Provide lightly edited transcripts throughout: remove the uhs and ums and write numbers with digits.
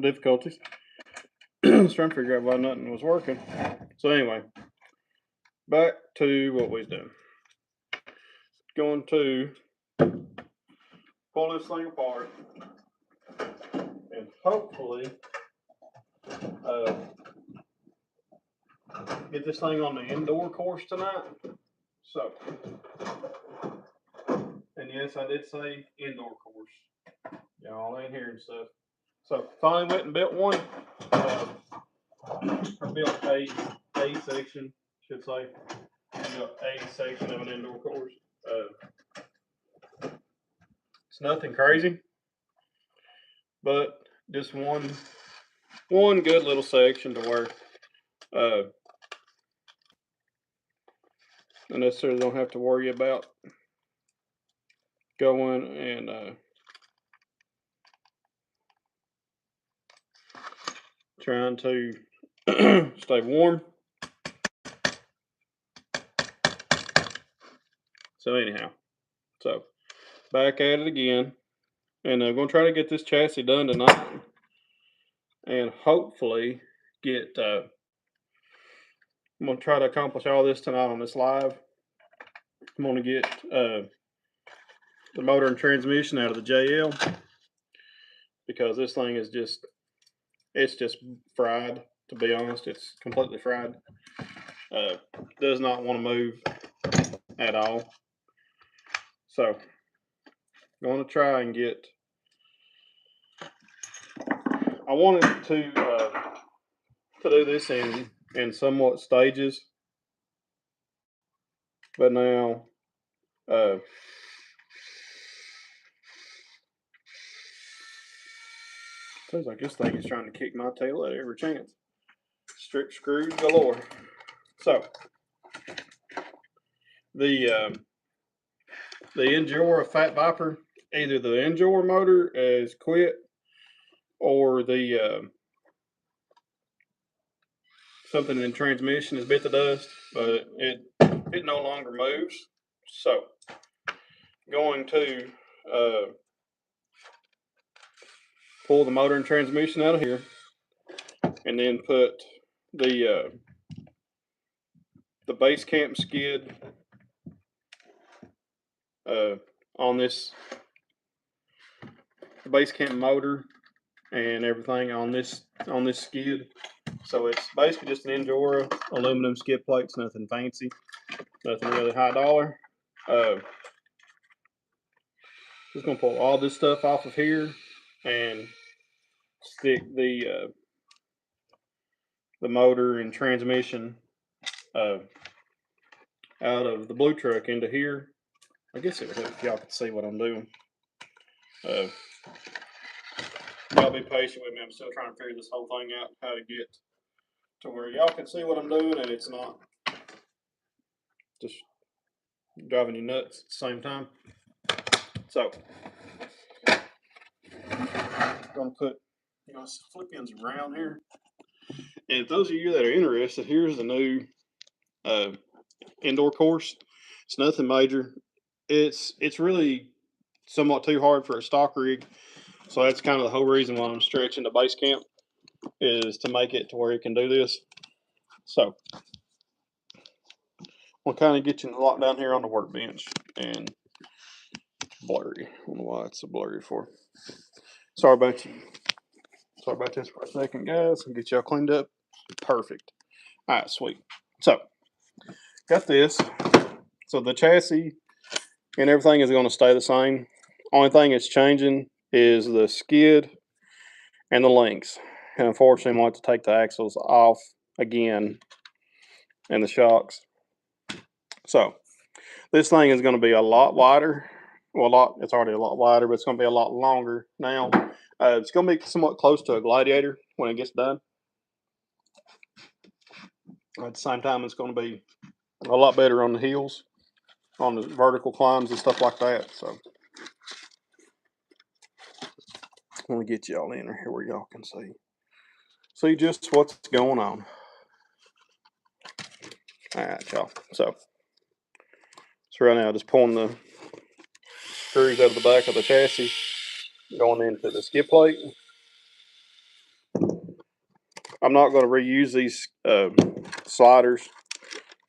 difficulties. I was trying to figure out why nothing was working. So anyway, back to what we was doing. Going to pull this thing apart and hopefully get this thing on the indoor course tonight. So, and yes, I did say indoor course. Y'all ain't hearing stuff. So finally went and built one. Or built a section, should say. Built a section of an indoor course. It's nothing crazy, but just one good little section to where I necessarily don't have to worry about going and trying to stay warm. So anyhow, so back at it again, and I'm going to try to get this chassis done tonight, and hopefully get. I'm going to try to accomplish all this tonight on this live. I'm going to get the motor and transmission out of the JL because this thing is it's just fried. To be honest, it's completely fried. Does not want to move at all. So I'm going to try and get. I wanted to do this in somewhat stages, but now seems like this thing is trying to kick my tail at every chance. Strict screws galore. So the Endura Fat Viper, either the Endura motor has quit or the something in transmission has bit the dust, but it no longer moves. So going to pull the motor and transmission out of here, and then put the base camp skid on this base camp motor and everything on this skid. So it's basically just an Endura aluminum skid plates, nothing fancy, nothing really high dollar. Just gonna pull all this stuff off of here and stick the motor and transmission out of the blue truck into here. I guess it would help if y'all could see what I'm doing. Y'all be patient with me. I'm still trying to figure this whole thing out, how to get to where y'all can see what I'm doing and it's not just driving you nuts at the same time. So, I'm gonna put Philippians around here. And those of you that are interested, here's the new indoor course. It's nothing major. It's really somewhat too hard for a stock rig. So that's kind of the whole reason why I'm stretching the base camp, is to make it to where it can do this. So we'll kind of get you locked down here on the workbench and blurry. I don't know why it's so blurry for. Sorry about you. Sorry about this for a second, guys. I'll get y'all cleaned up. Perfect. All right, sweet. So got this. So the chassis and everything is going to stay the same. Only thing that's changing is the skid and the links. And unfortunately, I'm going to have to take the axles off again and the shocks. So this thing is going to be a lot wider. Well, it's already a lot wider, but it's going to be a lot longer now. It's going to be somewhat close to a Gladiator when it gets done. At the same time, it's going to be a lot better on the hills, on the vertical climbs and stuff like that. So I'm going to get y'all in here where y'all can see just what's going on. All right, y'all. So right now, just pulling the screws out of the back of the chassis, going into the skid plate. I'm not going to reuse these sliders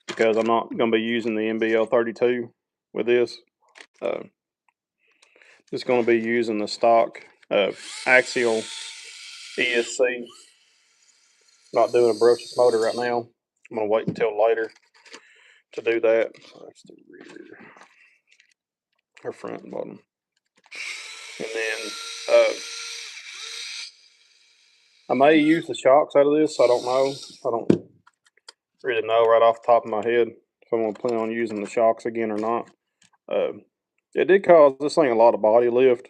because I'm not going to be using the NBL 32 with this. Just going to be using the stock axial ESC. Not doing a brushless motor right now. I'm going to wait until later to do that. So that's the rear, or front and bottom. And then I may use the shocks out of this. I don't know. I don't really know right off the top of my head if I'm going to plan on using the shocks again or not. It did cause this thing a lot of body lift,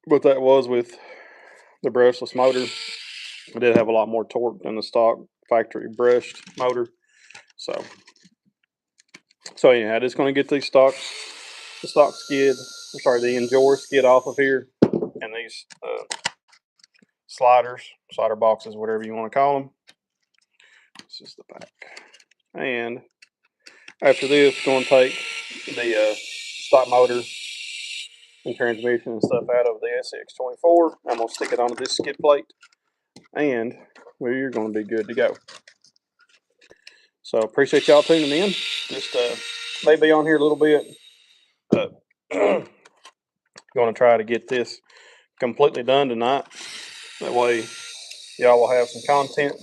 but that was with the brushless motor. It did have a lot more torque than the stock factory brushed motor. So yeah, just going to get these the stock skid, the Endure skid off of here, and these slider boxes, whatever you want to call them. This is the back. And after this, going to take the stock motor and transmission and stuff out of the SX24. I'm going to stick it onto this skid plate, and we're going to be good to go. So appreciate y'all tuning in. Just maybe on here a little bit. Going to try to get this completely done tonight. That way y'all will have some content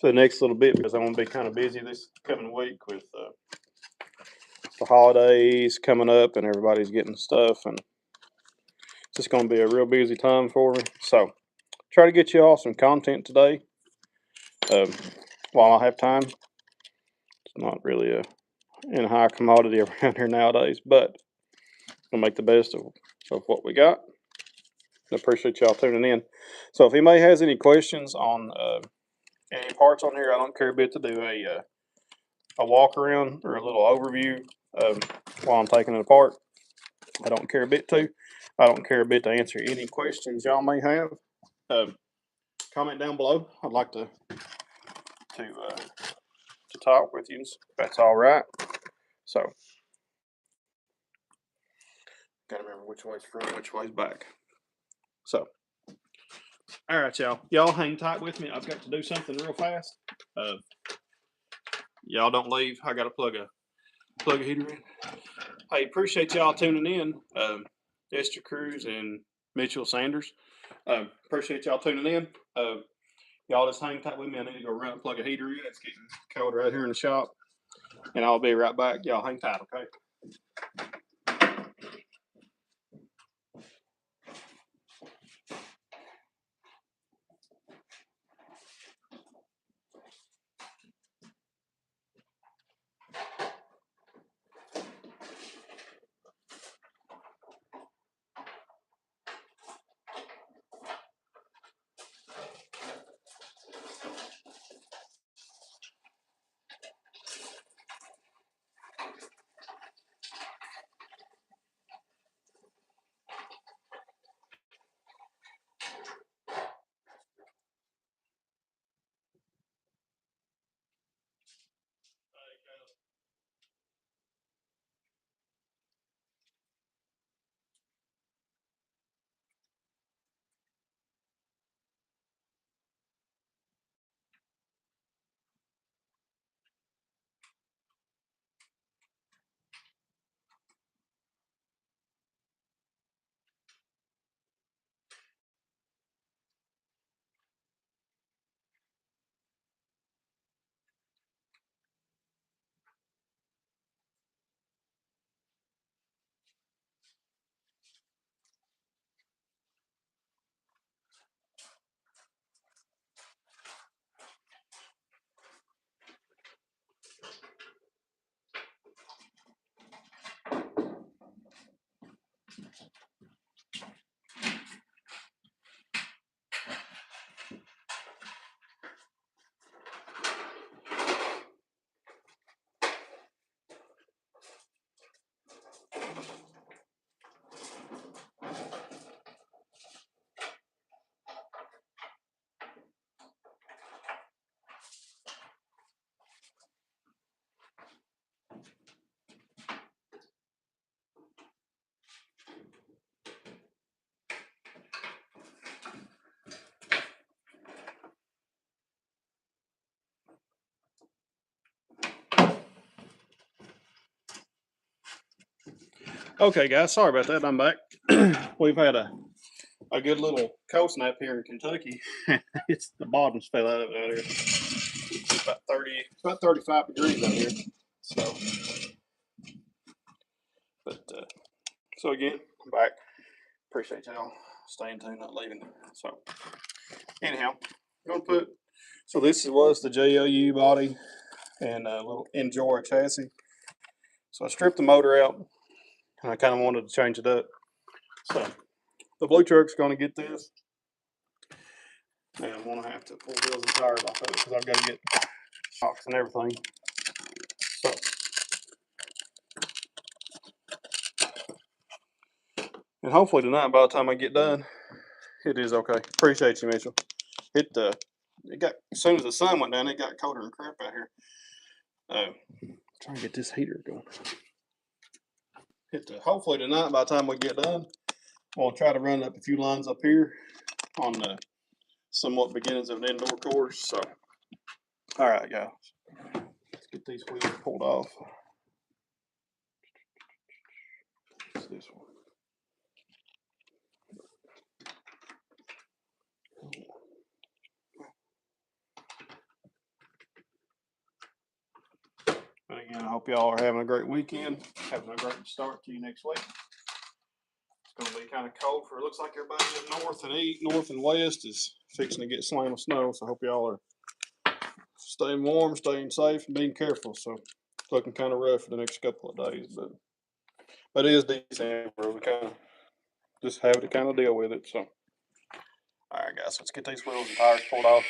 for the next little bit, because I'm going to be kind of busy this coming week with the holidays coming up and everybody's getting stuff, and it's just going to be a real busy time for me. So try to get you all some content today while I have time. It's not really in a high commodity around here nowadays, but we'll make the best of what we got. I appreciate y'all tuning in. So if anybody has any questions on any parts on here, I don't care a bit to do a walk around or a little overview while I'm taking it apart. I don't care a bit to. I don't care a bit to answer any questions y'all may have. Comment down below. I'd like to talk with you, if that's all right. So, gotta remember which way's front, which way's back. So, all right, y'all. Y'all hang tight with me. I've got to do something real fast. Y'all don't leave. I gotta plug a heater in. Hey, appreciate y'all tuning in. Esther Cruz and Mitchell Sanders. Appreciate y'all tuning in. Y'all just hang tight with me. I need to go run and plug a heater in. It's getting cold right here in the shop. And I'll be right back. Y'all hang tight, okay? Okay, guys, sorry about that. I'm back. We've had a good little cold snap here in Kentucky. It's the bottoms fell out of it out here. It's about 35 degrees out here. So, so again, I'm back. Appreciate y'all staying tuned, not leaving. So, anyhow, I'm gonna put. So this was the JLU body and a little Enjoy chassis. So I stripped the motor out, and I kind of wanted to change it up. So the blue truck's going to get this, and I'm going to have to pull wheels and tires off of it because I've got to get shocks and everything. So, and hopefully tonight, by the time I get done, it is okay. Appreciate you, Mitchell. It got, as soon as the sun went down, it got colder and crap out here. Trying to get this heater going. Hopefully tonight, by the time we get done, we'll try to run up a few lines up here on the somewhat beginnings of an indoor course. So, all right, guys, let's get these wheels pulled off. It's this one. But again, I hope y'all are having a great weekend, having a great start to you next week. It's going to be kind of cold for, it looks like everybody up north and west is fixing to get slammed with snow. So I hope y'all are staying warm, staying safe, and being careful. So it's looking kind of rough for the next couple of days, but it is December. We kind of just have to kind of deal with it. So, all right, guys, let's get these wheels and tires pulled off.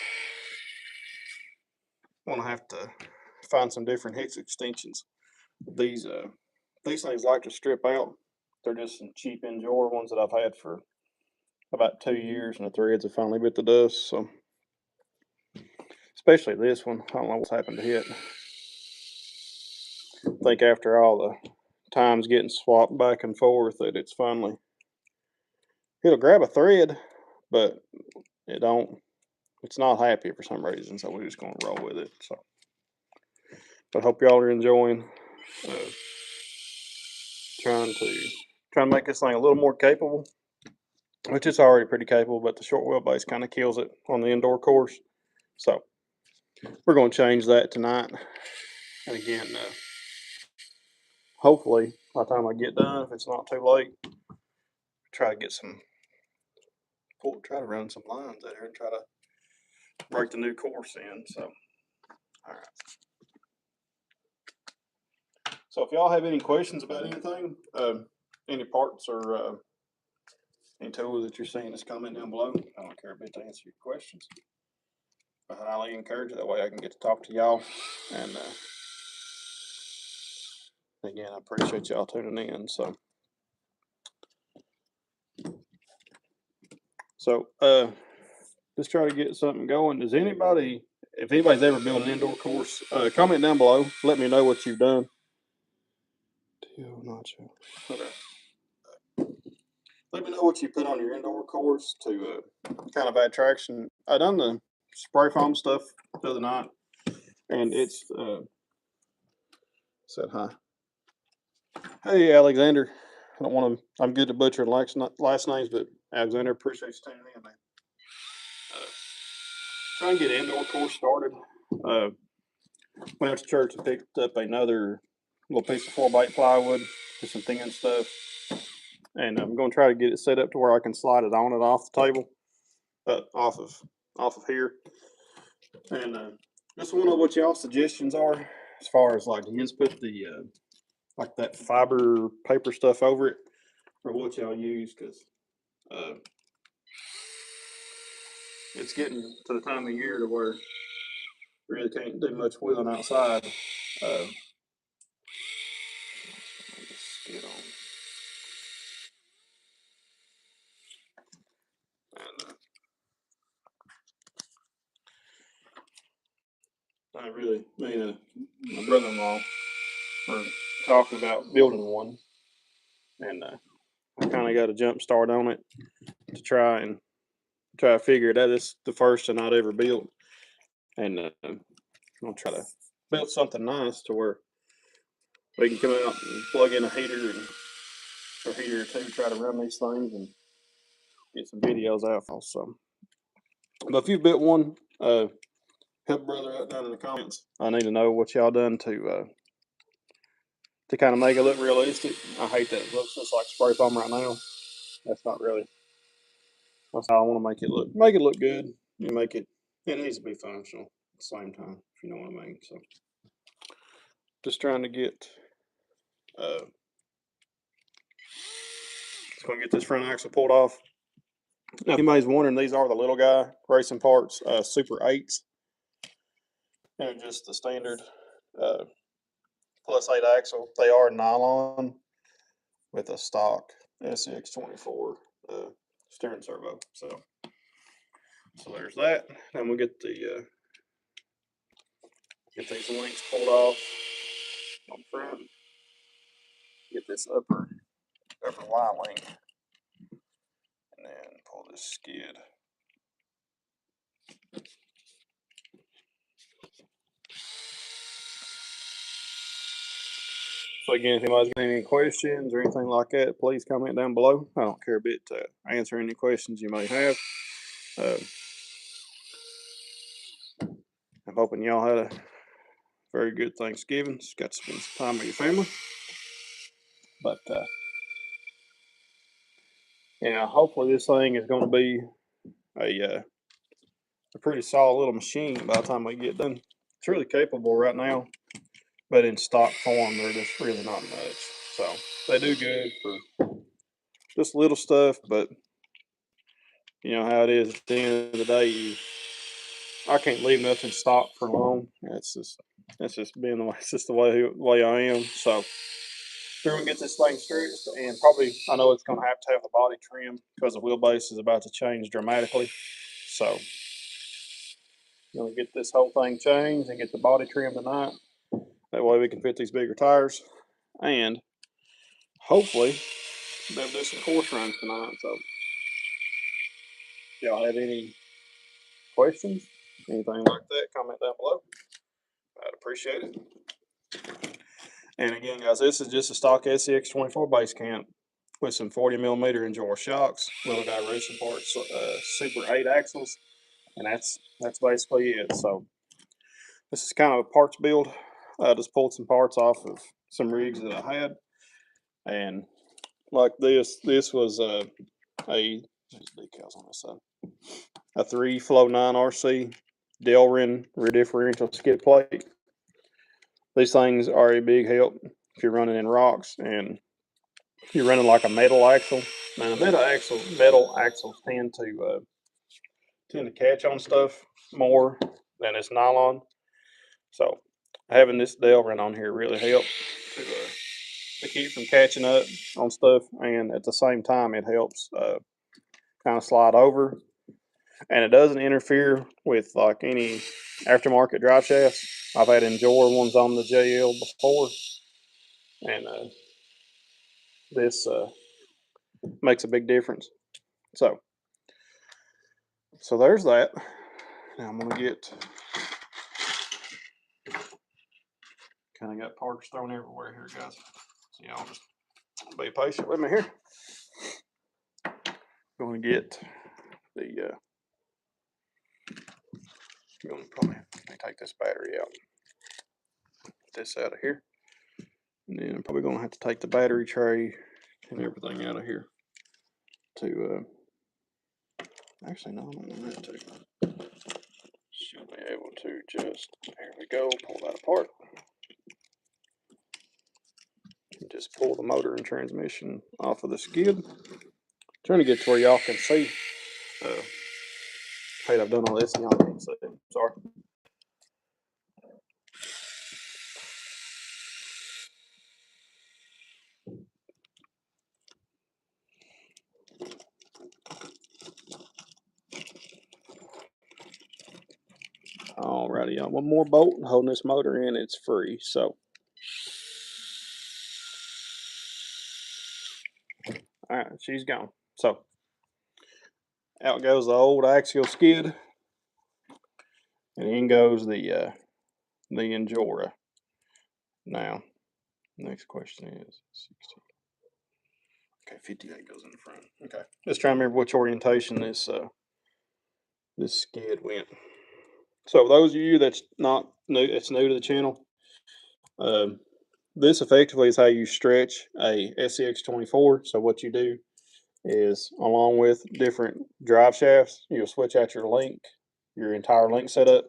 I'm gonna have to find some different hex extensions. These things like to strip out. They're just some cheap Enjoy ones that I've had for about 2 years, and the threads have finally bit the dust. So, especially this one, I don't know what's happened to it. I think after all the times getting swapped back and forth, that it's finally, it'll grab a thread, but it don't. It's not happy for some reason, so we're just gonna roll with it. So, but hope y'all are enjoying. Trying to make this thing a little more capable, which it's already pretty capable, but the short wheelbase kind of kills it on the indoor course. So we're going to change that tonight. And again, hopefully by the time I get done, if it's not too late, try to run some lines there and try to break the new course in. So, all right. So if y'all have any questions about anything, any parts or any tools that you're seeing, just comment down below. I don't care a bit to answer your questions. I highly encourage it. That way I can get to talk to y'all. And again, I appreciate y'all tuning in. So let's try to get something going. If anybody's ever built an indoor course, comment down below. Let me know what you've done. Let me know what you put on your indoor course to kind of add traction. I done the spray foam stuff the other night, and it's said hi. Hey, Alexander. I don't want to. I'm good to butcher last names, but Alexander, appreciate you tuning in, man. Trying to get an indoor course started. Went out to church and picked up another little piece of 4x8 plywood with some thin stuff, and I'm going to try to get it set up to where I can slide it on and off the table, off of here. And just want to know what y'all's suggestions are as far as like, you just put the like that fiber paper stuff over it, or what y'all use, because it's getting to the time of year to where really can't do much wheeling outside. Get on. And I really, me and my brother-in-law were talking about building one, and I kind of got a jump start on it to try to figure it out. It's the first one I'd ever built, and I'm gonna try to build something nice to where we can come out and plug in a heater and extra heater or two to try to run these things and get some videos out also. But if you built one, help brother out down in the comments. I need to know what y'all done to kind of make it look realistic. I hate that it looks just like spray foam right now. That's not really. That's how I want to make it look. Make it look good. You make it. It needs to be functional at the same time, if you know what I mean. So, just trying to get. Just gonna get this front axle pulled off. Now, if anybody's wondering, these are the little guy racing parts, Super 8s. And just the standard plus 8 axle. They are nylon with a stock SX24 steering servo. So there's that. Then we'll get the get these links pulled off on front. Get this upper Y link, and then pull this skid. So again, if anybody's got any questions or anything like that, please comment down below. I don't care a bit to answer any questions you may have. I'm hoping y'all had a very good Thanksgiving. Just got to spend some time with your family. But yeah, hopefully this thing is going to be a pretty solid little machine by the time we get done. It's really capable right now, but in stock form, they're just really not much. So they do good for just little stuff, but you know how it is. At the end of the day, I can't leave nothing stock for long. That's just being the way. It's just the way I am. So we're gonna get this thing stretched, and probably I know it's gonna have to have the body trim because the wheelbase is about to change dramatically. So gonna get this whole thing changed and get the body trimmed tonight. That way we can fit these bigger tires, and hopefully they'll do some course runs tonight. So if y'all have any questions, anything like that, comment down below. I'd appreciate it. And again, guys, this is just a stock SCX24 base camp with some 40mm Endure shocks, little guy racing parts, Super 8 axles, and that's basically it. So this is kind of a parts build. I just pulled some parts off of some rigs that I had, and like this was a decals on this side, a 3 Flow 9 RC Delrin rear differential skid plate. These things are a big help if you're running in rocks and you're running like a metal axle. Now, the metal axles tend to catch on stuff more than this nylon. So having this Delrin on here really helps to keep from catching up on stuff, and at the same time, it helps kind of slide over, and it doesn't interfere with like any aftermarket drive shafts. I've had Endure ones on the JL before, and this makes a big difference. So there's that. Now I'm gonna get kind of got parts thrown everywhere here, guys. So y'all just be patient with me here. Going to get the. Going to probably take this battery out. Get this out of here, and then I'm probably going to have to take the battery tray and everything out of here. To actually no, I'm not going to have to. Should be able to just there we go. Pull that apart. Just pull the motor and transmission off of the skid. Trying to get to where y'all can see. Hey, I've done all this and y'all can't see. Sorry. Alrighty, y'all. One more bolt holding this motor in. It's free. So, all right, she's gone. So, out goes the old axial skid, and in goes the Endura. Now, next question is 16. Okay, 58 goes in the front. Okay, just trying to remember which orientation this skid went. So those of you that's not new, it's new to the channel, this effectively is how you stretch a SCX 24. So what you do is, along with different drive shafts, you'll switch out your entire link setup.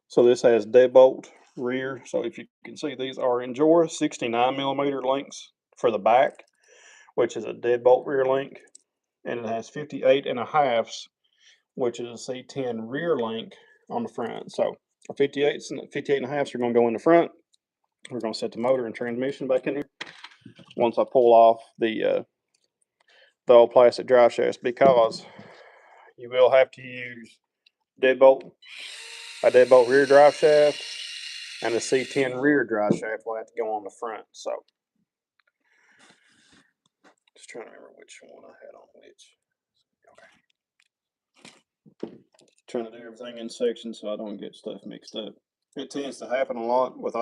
So this has deadbolt rear. So if you can see, these are Injora 69mm links for the back, which is a deadbolt rear link, and it has 58.5s, which is a C10 rear link on the front. So 58s and 58.5s are going to go in the front. We're going to set the motor and transmission back in here once I pull off the old plastic drive shafts, because you will have to use a deadbolt rear drive shaft, and the C10 rear drive shaft will have to go on the front. So just trying to remember which one I had on which. Okay. Trying to do everything in sections so I don't get stuff mixed up. It tends to happen a lot with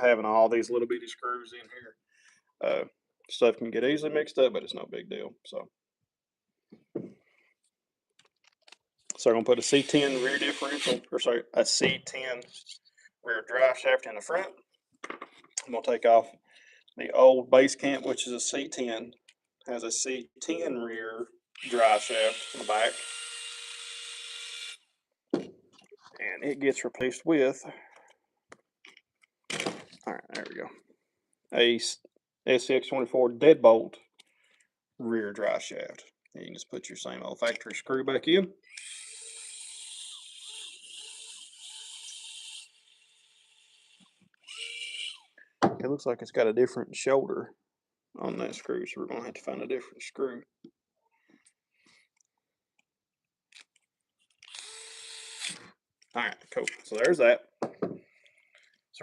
having all these little bitty screws in here. Stuff can get easily mixed up, but it's no big deal. So I'm gonna put a C10 rear differential, or sorry, a C10 rear drive shaft in the front. I'm gonna take off the old base camp, which is a C10, has a C10 rear drive shaft in the back, and it gets replaced with, all right, there we go, a SCX 24 deadbolt rear drive shaft. And you can just put your same old factory screw back in. It looks like it's got a different shoulder on that screw, so we're going to have to find a different screw. All right, cool. So there's that. So I'm going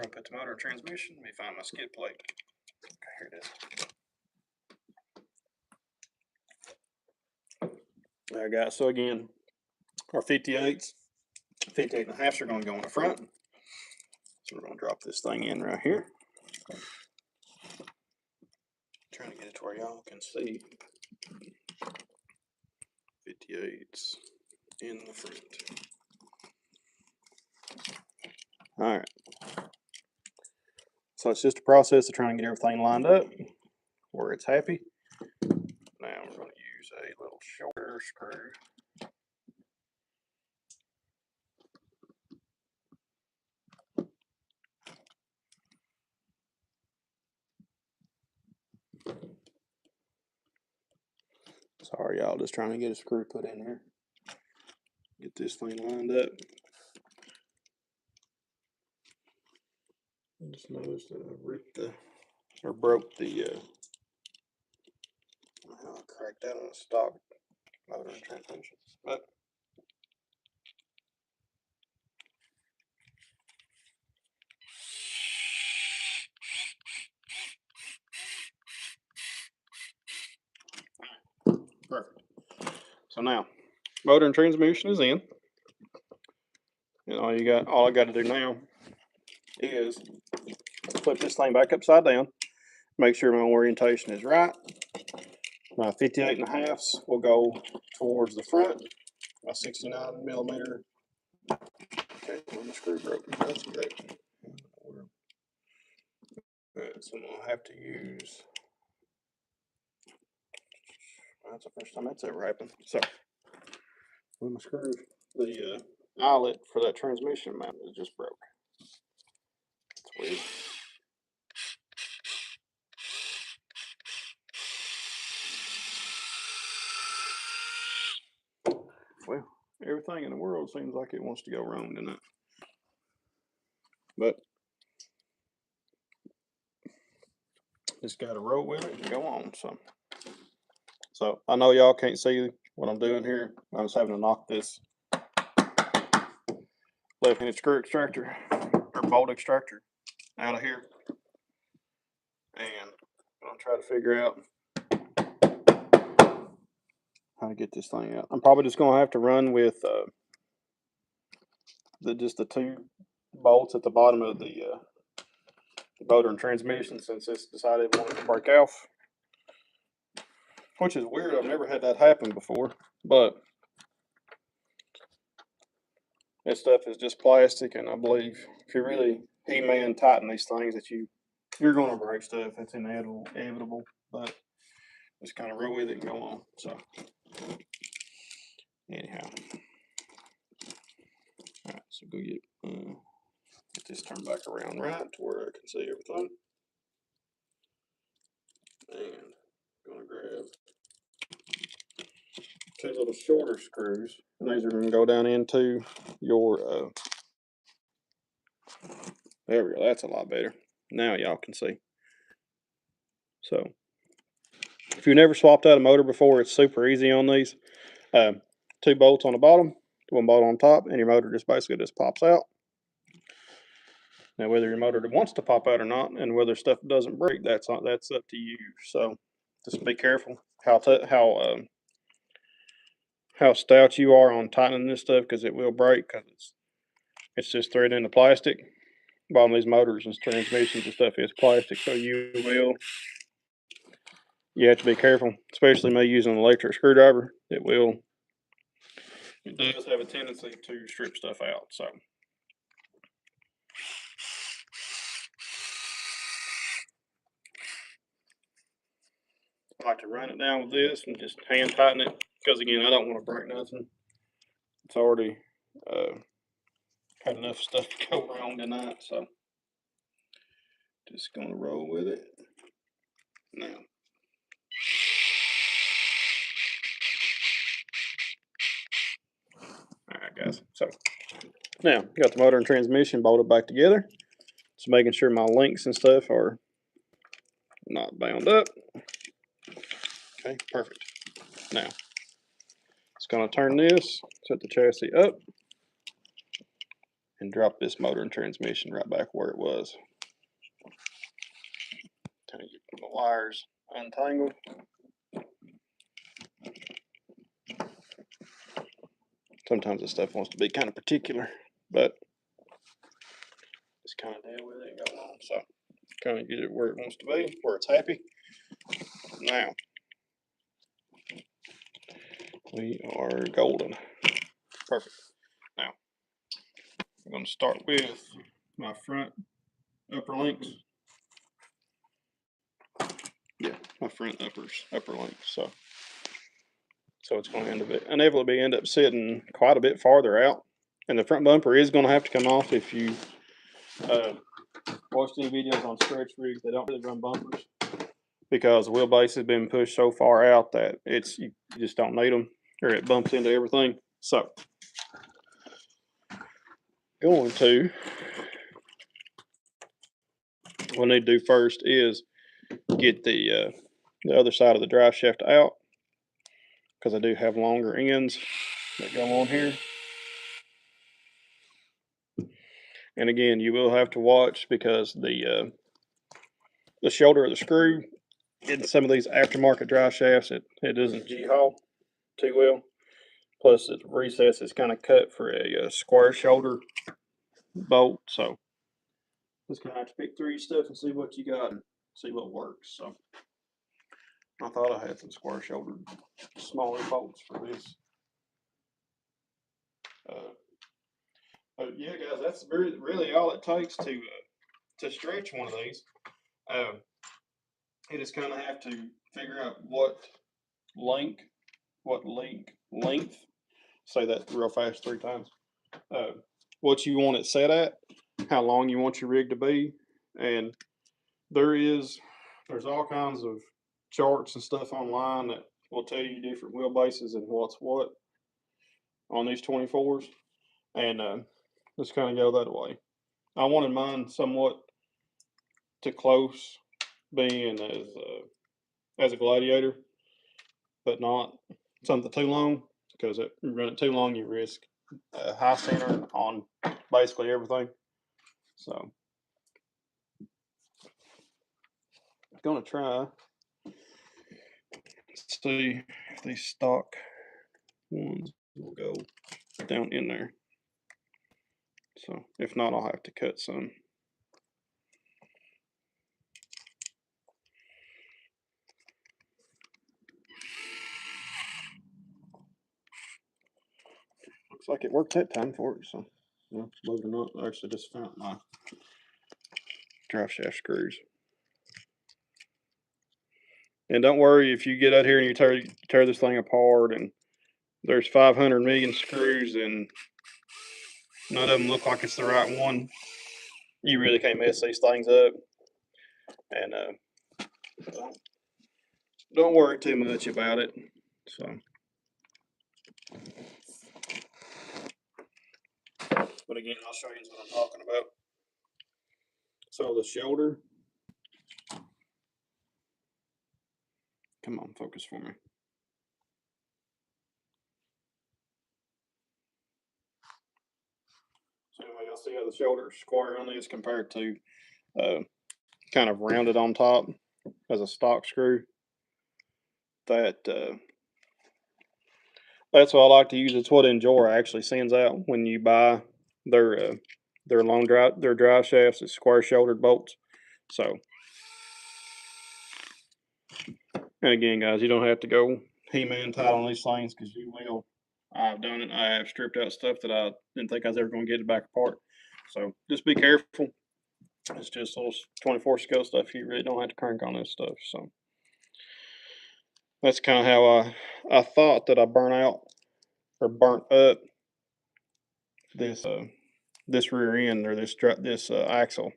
to put the motor and transmission. Let me find my skid plate. Okay, here it is. All right, guys. So again, our 58s, 58.5s are going to go in the front. So we're going to drop this thing in right here. Trying to get it to where y'all can see 58s in the front. All right. So it's just a process of trying to get everything lined up where it's happy. Now we're going to use a little shorter screw. Sorry, y'all, just trying to get a screw put in here. Get this thing lined up. I just noticed that I ripped or broke the, I cracked that on a stock motor and transmission. But perfect. So now, motor and transmission is in. And all I got to do now is flip this thing back upside down, make sure my orientation is right. My 58.5s will go towards the front. My 69mm. Okay, my screw broke. That's great. So I'm gonna have to use. That's the first time that's ever happened. So when my screw, the eyelet for that transmission mount is just broke. That's weird. Well, everything in the world seems like it wants to go wrong tonight. But just got to roll with it and go on. So I know y'all can't see what I'm doing here. I'm just having to knock this left-handed screw extractor or bolt extractor out of here, and I'm trying to figure out how to get this thing out. I'm probably just gonna have to run with just the two bolts at the bottom of the motor and transmission, since it's decided it wanted to break off. which is weird. I've never had that happen before, but this stuff is just plastic, and I believe if you really He-Man tighten these things, that you're going to break stuff. It's inevitable, but just kind of roll with it and go on. So anyhow, all right. So go get this turned back around right to where I can see everything, and I'm gonna grab two little shorter screws, and these are going to go down into your. There we go. That's a lot better. Now y'all can see. So if you've never swapped out a motor before, it's super easy on these. 2 bolts on the bottom, 1 bolt on top, and your motor just basically just pops out. Now, whether your motor wants to pop out or not, and whether stuff doesn't break, that's up to you. So just be careful how stout you are on tightening this stuff, because it will break, because it's just threaded into plastic. Bottom of these motors and transmissions and stuff is plastic, so you have to be careful, especially me using an electric screwdriver. It does have a tendency to strip stuff out. So I like to run it down with this and just hand tighten it, because again, I don't want to break nothing. It's already had enough stuff to go wrong tonight, so just gonna roll with it now. Alright guys, so now got the motor and transmission bolted back together. Just making sure my links and stuff are not bound up. Okay, perfect. Now it's gonna turn this, set the chassis up, and drop this motor and transmission right back where it was. Kind of get the wires untangled. Sometimes this stuff wants to be kind of particular, but just kind of deal with it and go on. So kind of get it where it wants to be, where it's happy. Now we are golden. Perfect. Now I'm going to start with my front upper links. Yeah, my front upper links. So it's going to inevitably end up sitting quite a bit farther out, and the front bumper is going to have to come off. If you watched any videos on stretch rigs, they don't really run bumpers, because the wheelbase has been pushed so far out that you just don't need them, or it bumps into everything. So what we need to do first is get the other side of the drive shaft out, because I do have longer ends that go on here. And again, you will have to watch, because the shoulder of the screw in some of these aftermarket drive shafts, it doesn't G-haul too well. Plus, the recess is kind of cut for a square shoulder bolt. So just gonna have to pick through your stuff and see what you got and see what works. So I thought I had some square shouldered smaller bolts for this. But yeah, guys, that's really all it takes to stretch one of these. You just kind of have to figure out what length. Say that real fast 3 times. What you want it set at, how long you want your rig to be, and there's all kinds of charts and stuff online that will tell you different wheelbases and what's what on these 24s, and just kind of go that way. I wanted mine somewhat to close, being as a Gladiator, but not something too long, because if you run it too long, you risk high center on basically everything. So I'm gonna try see if these stock ones will go down in there. So if not, I'll have to cut some. Looks like it worked that time for it, so, well, believe it or not, I actually just found my drive shaft screws. And don't worry if you get out here and you tear this thing apart and there's 500 million screws and none of them look like it's the right one. You really can't mess these things up. And don't worry too much about it. So, but again, I'll show you what I'm talking about. So the shoulder. Come on, focus for me. So anyway, you'll see how the shoulder is square on this compared to kind of rounded on top as a stock screw. That's what I like to use. It's what Endura actually sends out when you buy their drive shafts. It's square shouldered bolts. So, and again, guys, you don't have to go He-Man tight on these things because you will. I've done it. I have stripped out stuff that I didn't think I was ever going to get it back apart. So just be careful. It's just little 24 scale stuff. You really don't have to crank on this stuff. So that's kind of how I thought that I burnt out or burnt up this rear end or this axle.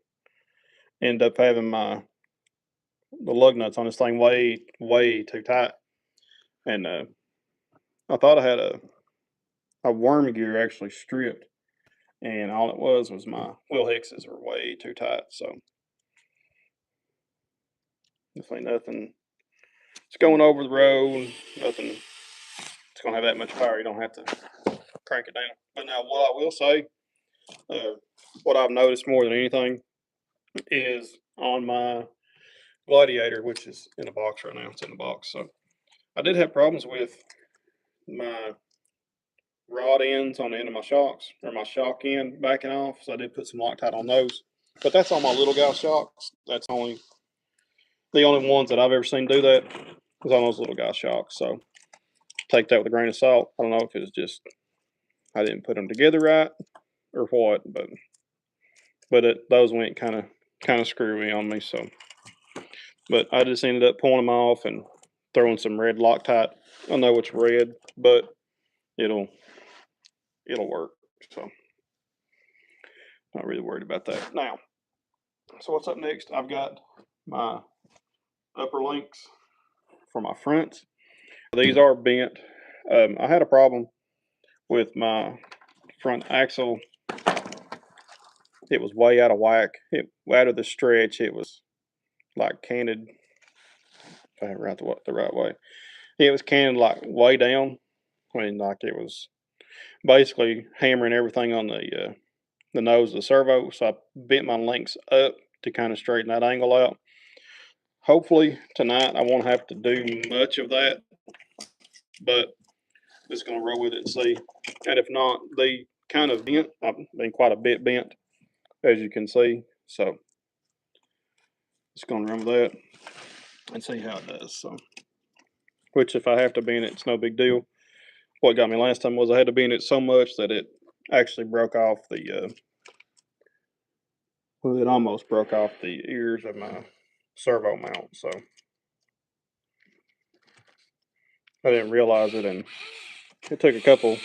End up having the lug nuts on this thing way too tight, and I thought I had a worm gear actually stripped, and all it was my wheel hexes were way too tight. So this ain't nothing. It's going over the road. Nothing. It's gonna have that much power. You don't have to crank it down. But now, what I will say, what I've noticed more than anything is on my Gladiator, which is in a box right now. It's in the box. So I did have problems with my rod ends on the end of my shocks, or my shock end backing off. So I did put some Loctite on those. But that's on my little guy shocks. That's the only ones that I've ever seen do that is on those little guy shocks. So take that with a grain of salt. I don't know if it was just I didn't put them together right or what, but those went kind of screwy on me. So, but I just ended up pulling them off and throwing some red Loctite. I know it's red, but it'll work. So, not really worried about that now. So what's up next? I've got my upper links for my fronts. These are bent. I had a problem with my front axle. It was way out of whack. Out of the stretch, it was like canted. If I have it the right way, it was canted like way down. I mean, like it was basically hammering everything on the nose of the servo. So I bent my links up to kind of straighten that angle out. Hopefully tonight I won't have to do much of that, but just going to roll with it and see. And if not, they kind of bent. I've been quite a bit bent, as you can see. So just going to run with that and see how it does. So, which if I have to bend it, it's no big deal. What got me last time was I had to bend it so much that it actually broke off well, it almost broke off the ears of my servo mount. So I didn't realize it, and it took a couple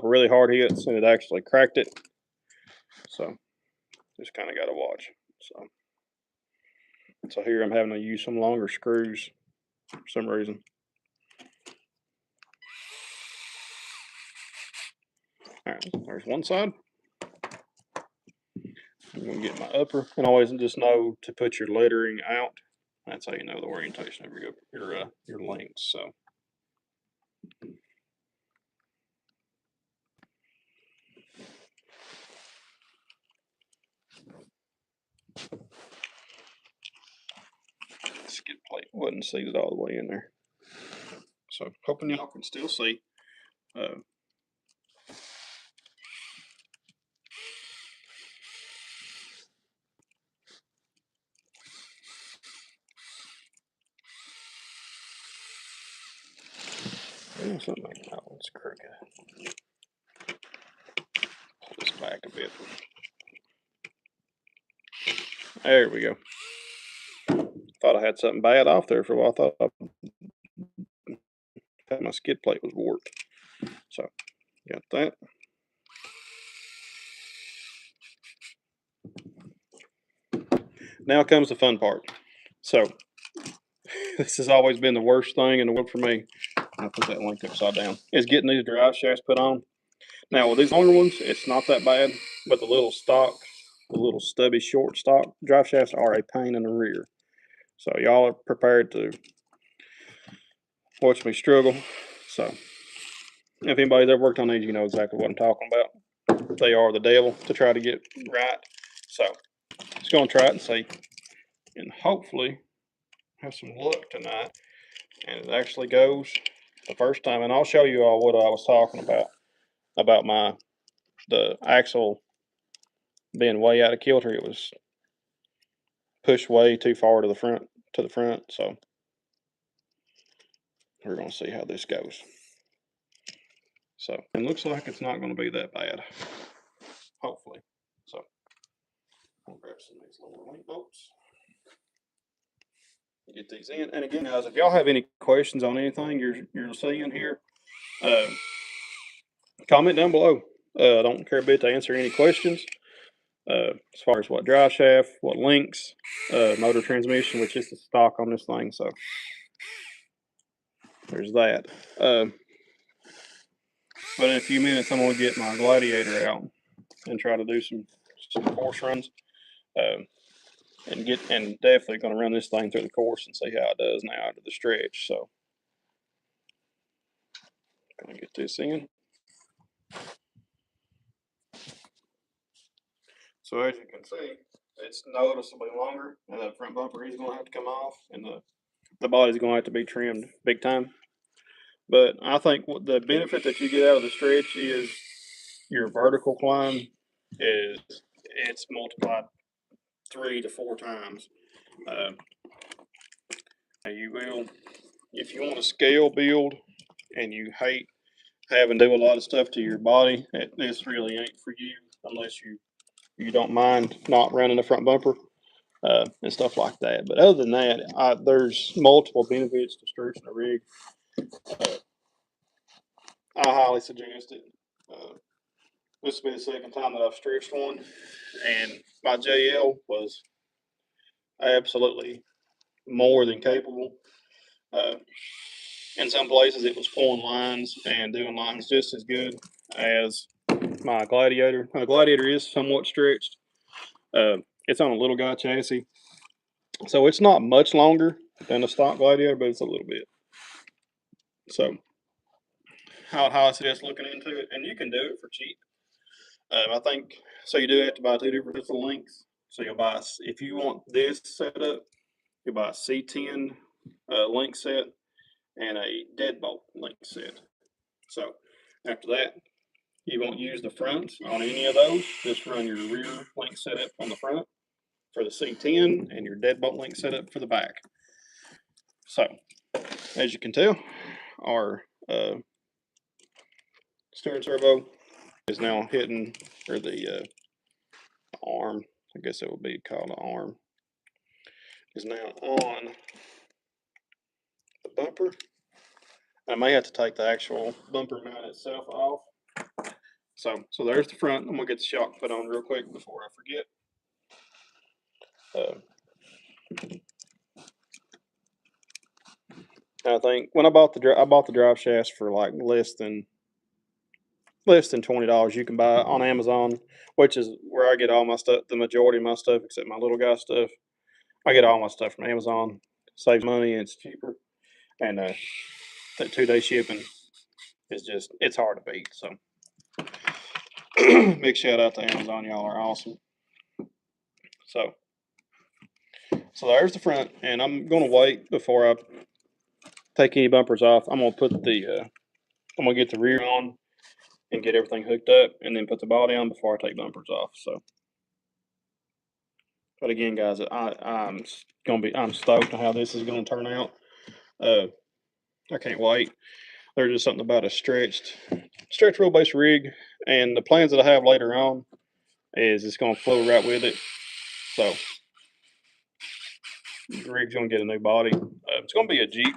really hard hits, and it actually cracked it. So just kind of got to watch. So here I'm having to use some longer screws for some reason. All right, there's one side. I'm gonna get my upper, and always just know to put your lettering out. That's how you know the orientation of your links. So. Skid plate wasn't seated all the way in there. So hoping y'all can still see. Something like that one's crooked. There we go. Thought I had something bad off there for a while. I thought my skid plate was warped. So, got that. Now comes the fun part. So, this has always been the worst thing in the world for me. I'll put that link upside down. Is getting these drive shafts put on. Now, with these longer ones, it's not that bad, but the little stubby short stock drive shafts are a pain in the rear. So, y'all are prepared to watch me struggle. So, if anybody's ever worked on these, you know exactly what I'm talking about. They are the devil to try to get right. So, just going to try it and see. And hopefully, have some luck tonight. And it actually goes the first time. And I'll show you all what I was talking about the axle being way out of kilter. It was pushed way too far to the front. So we're going to see how this goes. So it looks like it's not going to be that bad, hopefully. So I'll grab some of these little link bolts, get these in. And again, guys, if y'all have any questions on anything you're seeing here, comment down below. I don't care a bit to answer any questions. As far as what drive shaft, what links, motor transmission, which is the stock on this thing. So there's that. But in a few minutes, I'm going to get my Gladiator out and try to do some course runs, and definitely going to run this thing through the course and see how it does now after the stretch. So going to get this in. So as you can see, it's noticeably longer, and that front bumper is going to have to come off, and the body's going to have to be trimmed big time. But I think what the benefit that you get out of the stretch is your vertical climb it's multiplied 3 to 4 times. You will, if you want a scale build and you hate having to do a lot of stuff to your body, this really ain't for you unless you don't mind not running the front bumper and stuff like that. But other than that, there's multiple benefits to stretching a rig. I highly suggest it. This will be the second time that I've stretched one, and my JL was absolutely more than capable. In some places, it was pulling lines and doing lines just as good as my Gladiator. My Gladiator is somewhat stretched. It's on a little guy chassis, so it's not much longer than a stock Gladiator, but it's a little bit. So, how I suggest looking into it, and you can do it for cheap. I think so. You do have to buy 2 different sets of links. So you'll buy, if you want this setup, you buy a C10 link set and a deadbolt link set. So after that, you won't use the fronts on any of those. Just run your rear link setup on the front for the C10 and your deadbolt link setup for the back. So as you can tell, our steering servo is now hitting, or the arm, I guess it would be called an arm, is now on the bumper. I may have to take the actual bumper mount itself off. So there's the front. I'm gonna get the shock put on real quick before I forget. I think when I bought the drive shafts for like less than $20. You can buy it on Amazon, which is where I get all my stuff. The majority of my stuff, except my little guy stuff, I get all my stuff from Amazon. Saves money and it's cheaper. And that 2-day shipping is it's hard to beat. So big shout out to Amazon. Y'all are awesome. So there's the front, and I'm gonna wait before I take any bumpers off. I'm gonna get the rear on and get everything hooked up, and then put the body on before I take bumpers off. So, but again, guys, I'm stoked on how this is gonna turn out. I can't wait. There's just something about a stretched wheelbase rig, and the plans that I have later on is it's going to flow right with it. So the rig's going to get a new body. It's going to be a Jeep,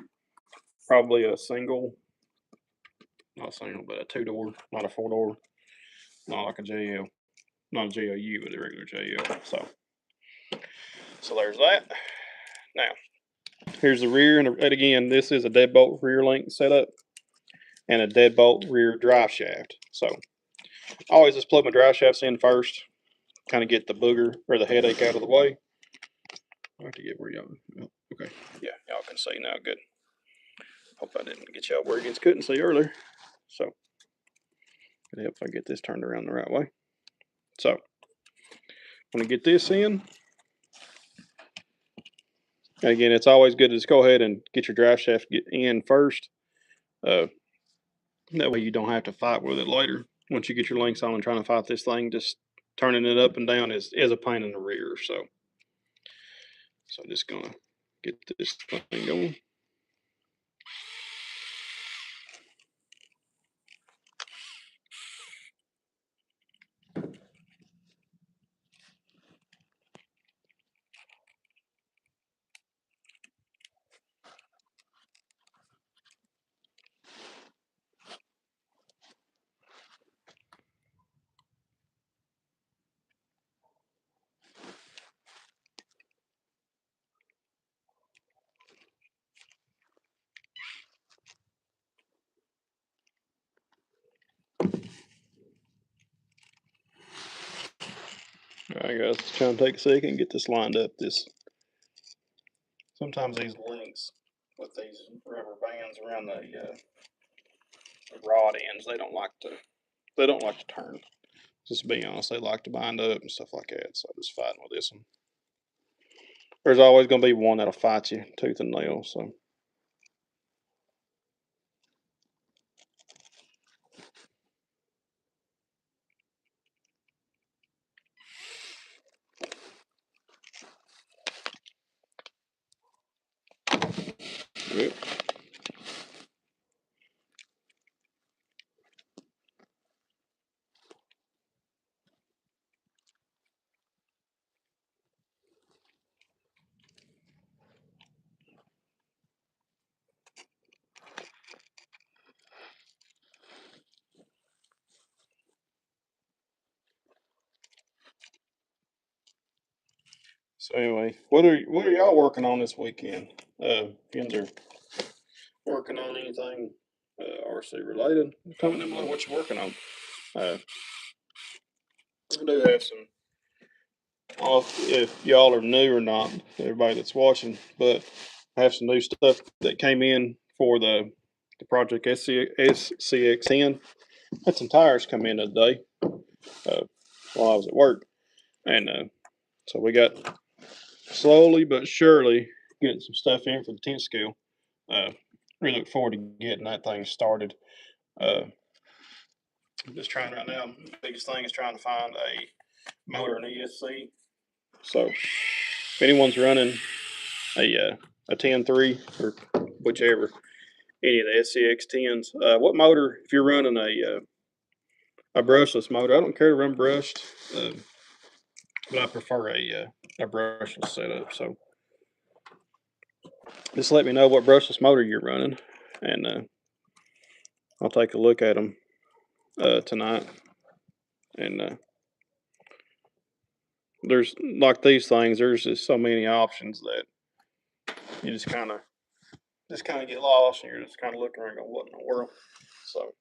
probably a single, not single, but a 2-door, not a 4-door, not like a JL, not a JLU, but a regular JL. So there's that. Now, here's the rear, and again, this is a deadbolt rear link setup and a deadbolt rear drive shaft. So I always just plug my drive shafts in first, kind of get the booger or the headache out of the way. I have to get where y'all. Okay, yeah, y'all can see now. Good. Hope I didn't get y'all where you couldn't see earlier. So it helps if I get this turned around the right way. So I'm gonna get this in. And again, it's always good to just go ahead and get your drive shaft in first. That way you don't have to fight with it later. Once you get your links on and trying to fight this thing, just turning it up and down is a pain in the rear. So just gonna get this thing going. Alright guys, just trying to take a second and get this lined up. Sometimes these links with these rubber bands around the rod ends, they don't like to turn. Just to be honest, they like to bind up and stuff like that. So I'm just fighting with this one. There's always gonna be one that'll fight you tooth and nail. So yep. So anyway, what are y'all working on this weekend? Yins are working on anything RC related? Comment down below what you're working on. I do have some. If y'all are new or not, everybody that's watching, but I have some new stuff that came in for the Project SCX10. Had some tires come in today while I was at work, and so we got slowly but surely getting some stuff in for the 10 scale. Really look forward to getting that thing started. I'm just trying right now. The biggest thing is trying to find a motor and ESC. So if anyone's running a 10.3 or whichever, any of the SCX10s, what motor? If you're running a brushless motor, I don't care to run brushed, but I prefer a brushless setup. So just let me know what brushless motor you're running, and I'll take a look at them tonight. And there's like these things. There's just so many options that you just kind of get lost, and you're just kind of looking around, going, "What in the world?" So.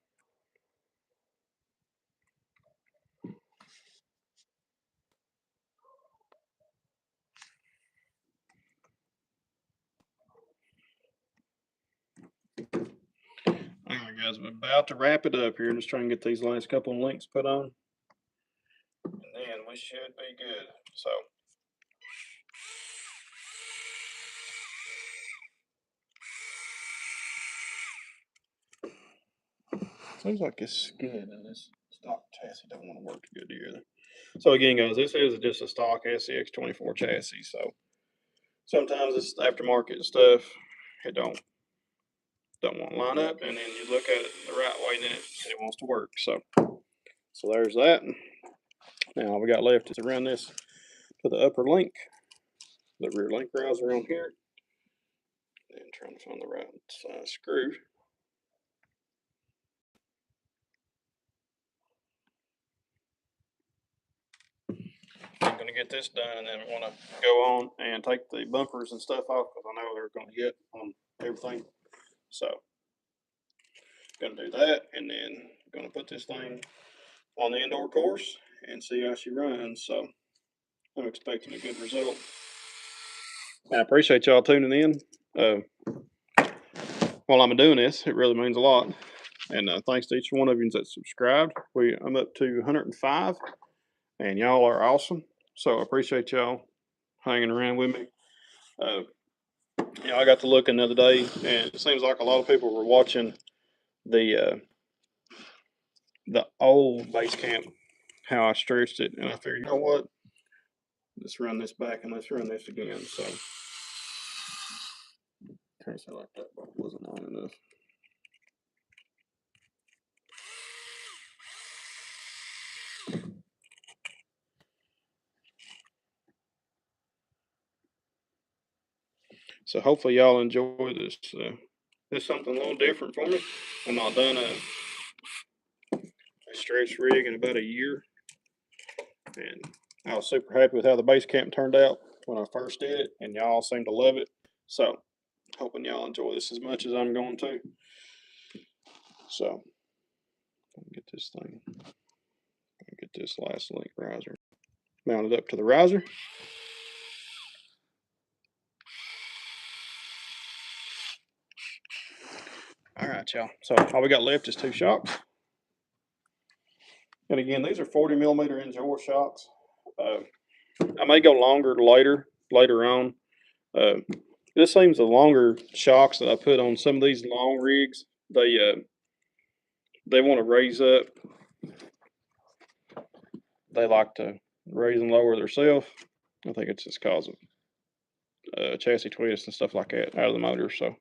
Alright guys, I'm about to wrap it up here. Just trying to get these last couple of links put on. And then we should be good. So seems like this skid and this stock chassis don't want to work good together. So again guys, this is just a stock SCX24 chassis. So sometimes it's aftermarket stuff. It don't want to line up, and then you look at it the right way and then it wants to work. So there's that. Now all we got left is to run this to the upper link, the rear link riser on here, and trying to find the right size screw. I'm going to get this done, and then I want to go on and take the bumpers and stuff off because I know they're going to get on everything. So, going to do that, and then going to put this thing on the indoor course and see how she runs. So, I'm expecting a good result. And I appreciate y'all tuning in. While I'm doing this, it really means a lot. And thanks to each one of you that subscribed. I'm up to 105, and y'all are awesome. So I appreciate y'all hanging around with me. I got to looking the other day, and it seems like a lot of people were watching the old base camp, how I stretched it, and I figured, you know what? Let's run this back and let's run this again. So, in case I like that wasn't long enough. So hopefully y'all enjoy this. This is something a little different for me. I've not done a stretch rig in about a year, and I was super happy with how the base camp turned out when I first did it, and y'all seem to love it. So hoping y'all enjoy this as much as I'm going to. So get this thing, get this last link riser mounted up to the riser. All right, y'all. So all we got left is 2 shocks. And again, these are 40 millimeter Injora shocks. I may go longer later on. This seems the longer shocks that I put on some of these long rigs. They want to raise up. They like to raise and lower themselves. I think it's just cause of chassis twists and stuff like that out of the motor. So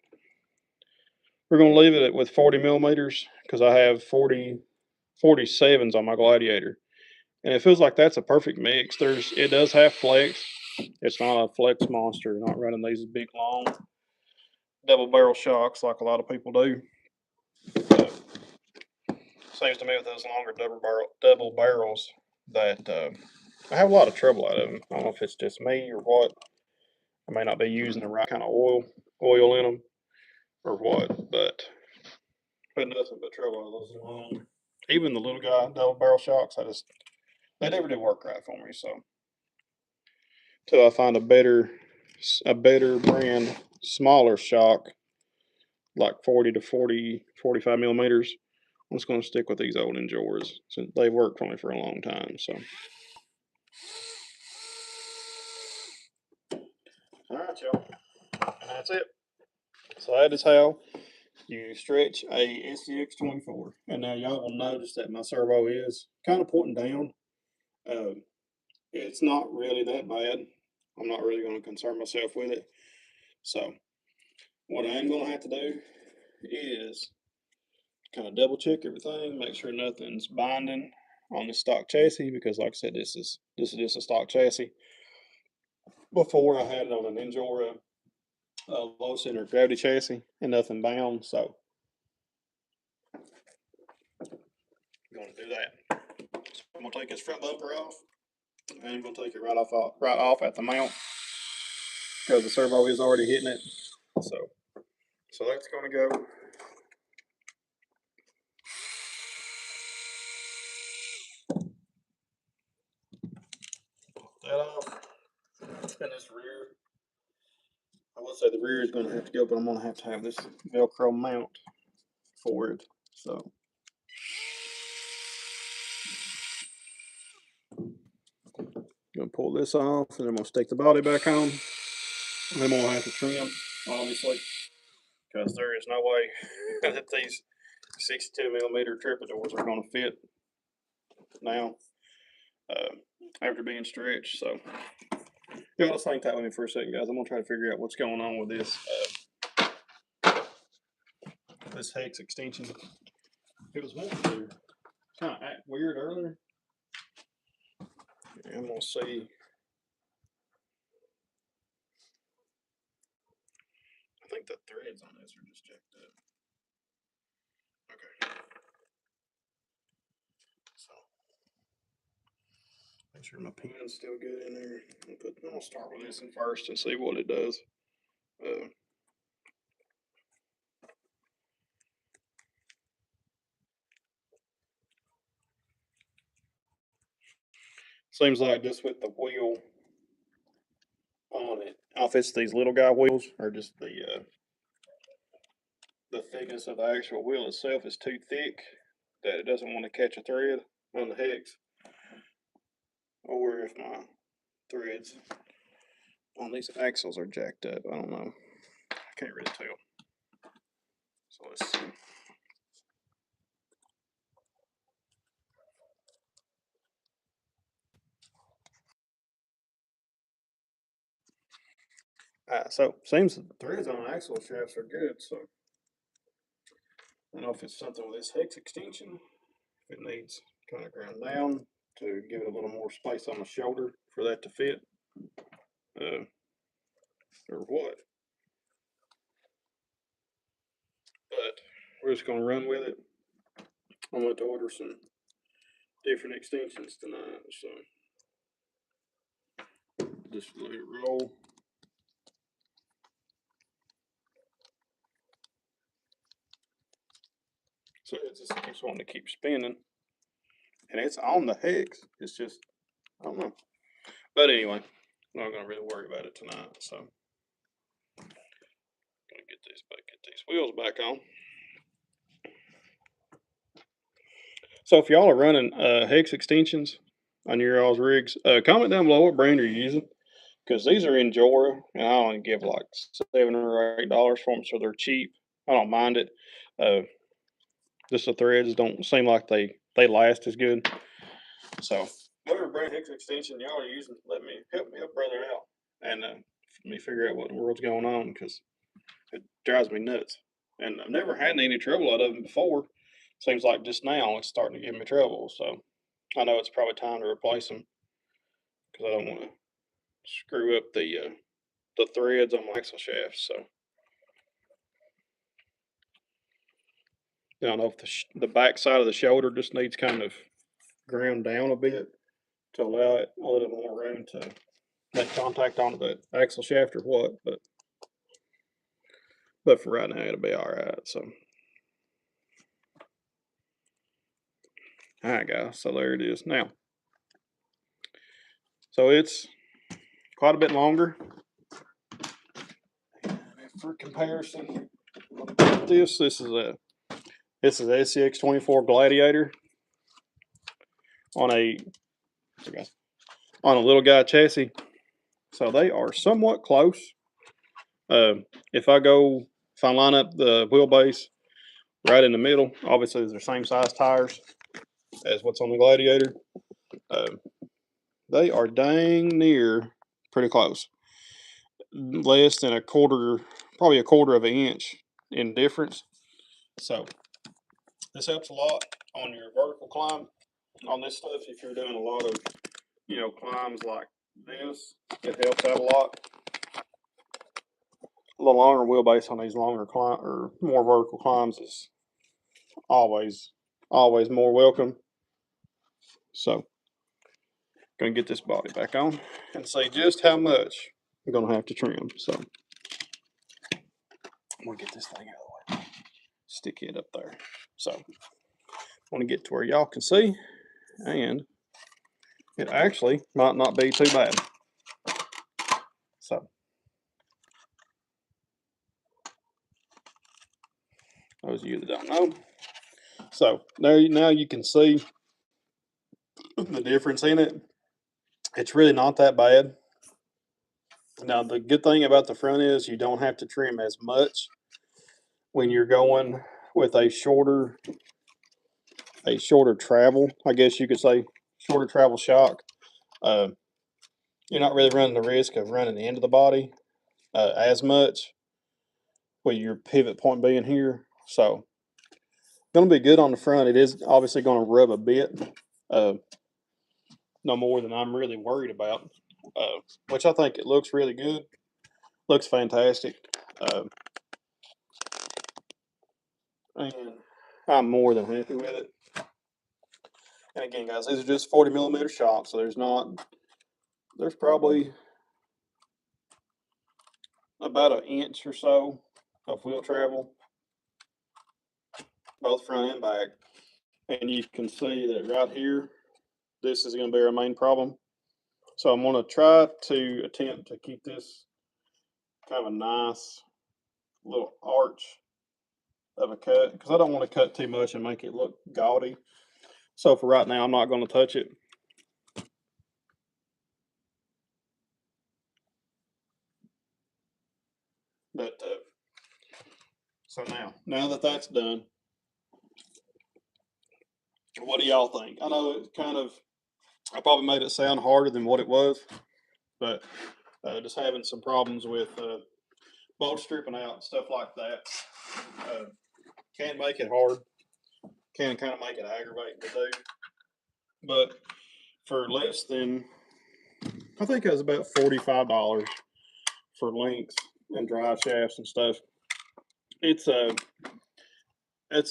we're going to leave it with 40 millimeters because I have 47s on my Gladiator. And it feels like that's a perfect mix. It does have flex. It's not a flex monster. Not running these big long double barrel shocks like a lot of people do. Seems to me with those longer double barrels that I have a lot of trouble out of them. I don't know if it's just me or what. I may not be using the right kind of oil in them or what, but nothing but trouble out of those long. Even the little guy double barrel shocks, they never do work right for me. So till I find a better brand, smaller shock, like 40 to 45 millimeters, I'm just going to stick with these old Injoras since they've worked for me for a long time. So, all right, y'all, and that's it. So that is how you stretch a SCX 24. And now y'all will notice that my servo is kind of pointing down. It's not really that bad. I'm not really going to concern myself with it. So what I am going to have to do is kind of double check everything, make sure nothing's binding on the stock chassis, because like I said, this is just a stock chassis. Before I had it on an Injora low center gravity chassis and nothing bound, so I'm going to do that. So I'm going to take this front bumper off, and I'm going to take it right off at the mount because the servo is already hitting it. So that's going to go. That off. And this rear, I would say the rear is going to have to go, but I'm going to have this Velcro mount for it. So I'm going to pull this off, and I'm going to stick the body back on. And then we'll have to trim, obviously, because there is no way that these 62 millimeter tripodors are going to fit now after being stretched. So you want to think that with me for a second, guys. I'm going to try to figure out what's going on with this hex extension. It was wanting to kind of act weird earlier. And we'll see. I think the threads on this are just jacked up. Okay. So make sure my pin's still good in there. I'll start with this one first and see what it does. Seems like just with the wheel on it, if it's these little guy wheels or just the thickness of the actual wheel itself is too thick that it doesn't want to catch a thread on the hex, or if my threads on these axles are jacked up. I don't know. I can't really tell. So let's see. So seems the threads on the axle shafts are good. So I don't know if it's something with this hex extension, if it needs kind of ground down to give it a little more space on the shoulder for that to fit, or what. But we're just gonna run with it. I went to order some different extensions tonight, so just let it roll. So it just keeps wanting to keep spinning, and it's on the hex. It's just, I don't know. But anyway, I'm not gonna really worry about it tonight. So gonna get these wheels back on. So if y'all are running hex extensions on your all's rigs, comment down below what brand you're using, because these are Injora, and I only give like $7 or $8 for them, so they're cheap. I don't mind it. Just the threads don't seem like they last as good. So whatever brand hex extension y'all are using, help me up brother out, and let me figure out what in the world's going on, because it drives me nuts. And I've never had any trouble out of them before. Seems like just now it's starting to give me trouble. So I know it's probably time to replace them, because I don't want to screw up the threads on my axle shafts. So I don't know if the back side of the shoulder just needs kind of ground down a bit to allow it a little more room to make contact onto the axle shaft or what. But for right now, it'll be all right. So. All right, guys. So there it is now. So it's quite a bit longer. For comparison, this is a SCX24 Gladiator on a little guy chassis. So they are somewhat close. If I line up the wheelbase right in the middle, obviously they're same size tires as what's on the Gladiator. They are dang near pretty close. Less than probably a quarter of an inch in difference. So this helps a lot on your vertical climb on this stuff. If you're doing a lot of, climbs like this, it helps out a lot. A little longer wheelbase on these longer or more vertical climbs is always more welcome. So gonna get this body back on and see just how much I'm gonna have to trim. So I'm gonna get this thing out of the way. Stick it up there. So I want to get to where y'all can see, and it actually might not be too bad. So those of you that don't know, so now you can see the difference in it. It's really not that bad. Now the good thing about the front is you don't have to trim as much when you're going with a shorter travel, I guess you could say, shorter travel shock. You're not really running the risk of running the end of the body as much with your pivot point being here. So going to be good on the front. It is obviously going to rub a bit. no more than I'm really worried about, which I think it looks really good. Looks fantastic. And I'm more than happy with it. And again, guys, these are just 40mm shocks, so there's probably about an inch or so of wheel travel, both front and back. And you can see that right here, this is going to be our main problem. So I'm going to try to attempt to keep this kind of a nice little arch of a cut, because I don't want to cut too much and make it look gaudy. So for right now, I'm not going to touch it. But so now that that's done, what do y'all think? I know it's I probably made it sound harder than what it was, but just having some problems with bolt stripping out and stuff like that can make it hard, can kind of make it aggravating to do. But for less than, I think it was about $45 for links and drive shafts and stuff. It's a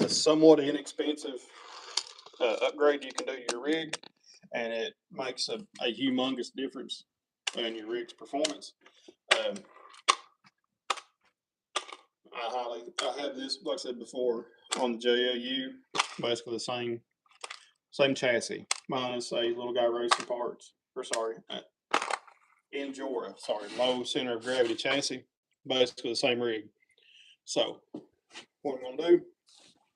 somewhat inexpensive upgrade you can do to your rig, and it makes a humongous difference in your rig's performance. I have this, like I said before, on the JLU, basically the same chassis, minus a Little Guy Racing parts, or sorry, Injora, low center of gravity chassis, basically the same rig. So what I'm gonna do,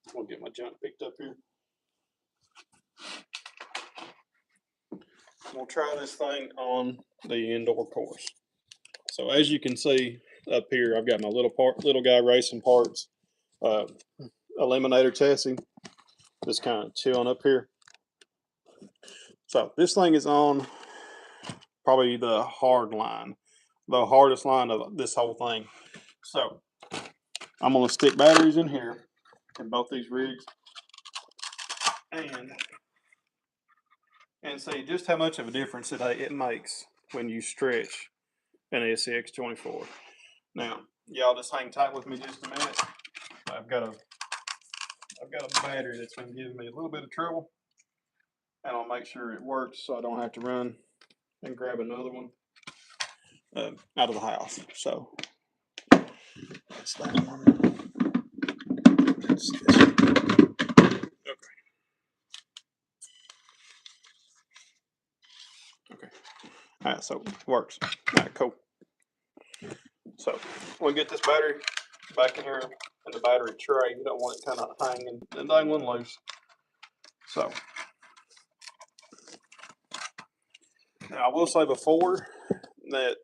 I'm gonna get my junk picked up here. I'm gonna try this thing on the indoor course. So as you can see up here, I've got my Little Guy Racing parts, eliminator chassis, just kind of chilling up here. So this thing is on probably the hard line, the hardest line of this whole thing. So I'm gonna stick batteries in here in both these rigs and see just how much of a difference it makes when you stretch an SCX 24. Now, y'all just hang tight with me just a minute. I've got a battery that's been giving me a little bit of trouble, and I'll make sure it works so I don't have to run and grab another one out of the house. So that's that one. That's this one. Okay. All right, so it works. All right, cool. So we'll get this battery back in here in the battery tray. You don't want it kind of hanging and dangling loose. So now I will say before that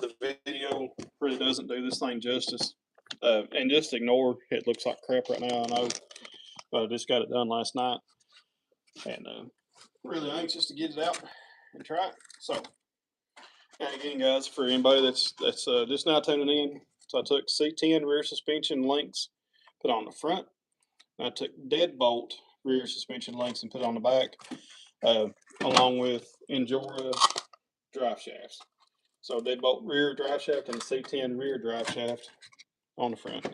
the video really doesn't do this thing justice. And just ignore it looks like crap right now, I know, but I just got it done last night, and really anxious to get it out and try it. So, and again, guys, for anybody that's just now tuning in, so I took C10 rear suspension links, put on the front. I took deadbolt rear suspension links and put on the back, along with Injora drive shafts. So deadbolt rear drive shaft and a C10 rear drive shaft on the front.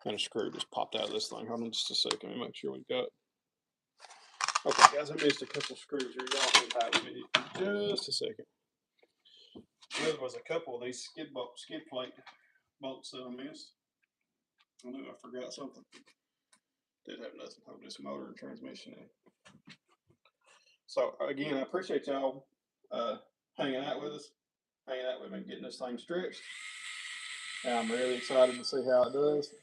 And a screw just popped out of this thing. Hold on just a second. Let me make sure we got. Okay, guys, I missed a couple screws here. Y'all hang tight with me just a second. There was a couple of these skid plate bolts that I missed. I knew I forgot something. Did have nothing. Hold this motor and transmission in. So again, I appreciate y'all hanging out with us, and getting this thing stretched. And I'm really excited to see how it does.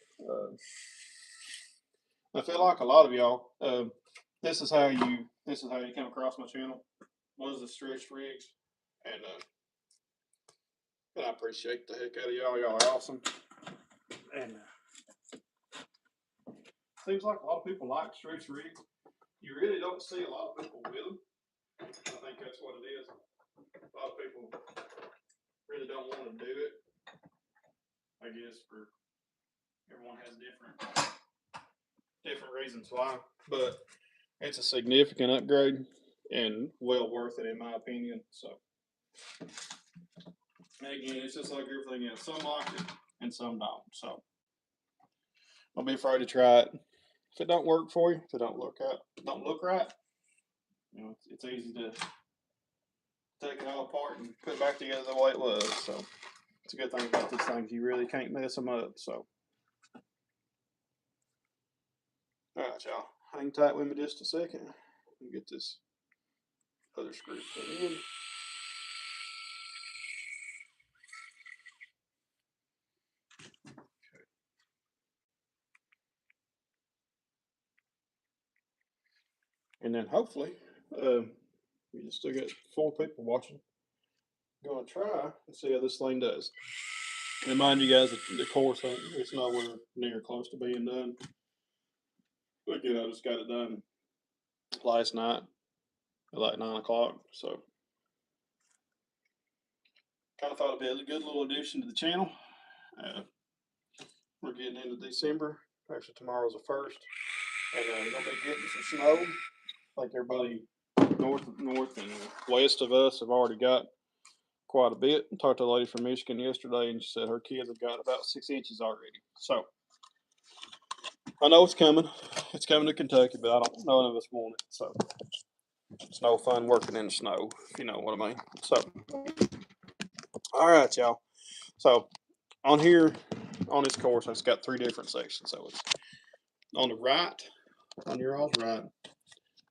I feel like a lot of y'all, this is how you come across my channel, was the stretched rigs, and I appreciate the heck out of y'all. Y'all are awesome, and seems like a lot of people like stretched rigs. You really don't see a lot of people with them. I think that's what it is. A lot of people really don't want to do it. I guess for everyone has different reasons why, but it's a significant upgrade. and well worth it in my opinion. So, and again, it's just like everything else. Some like it and some don't. So, don't be afraid to try it. If it don't work for you, if it don't look right, you know, it's easy to take it all apart and put it back together the way it was. So, it's a good thing about these things. You really can't mess them up. So, all right, y'all. Hang tight with me just a second. Let me get this other screw put in. And then hopefully, we still got 4 people watching. Going to try and see how this thing does. And mind you guys, the course it's nowhere near close to being done. But again, I just got it done last night at like 9 o'clock. So kind of thought it'd be a good little addition to the channel. We're getting into December. Actually, tomorrow's the 1st. And we're going to be getting some snow. I think everybody north and west of us have already got quite a bit. I talked to a lady from Michigan yesterday, and she said her kids have got about 6 inches already. So I know it's coming. It's coming to Kentucky, but none of us want it. So it's no fun working in the snow, if you know what I mean. So, all right, y'all. So on here, on this course, it's got 3 different sections. So it's on the right, on your all's right,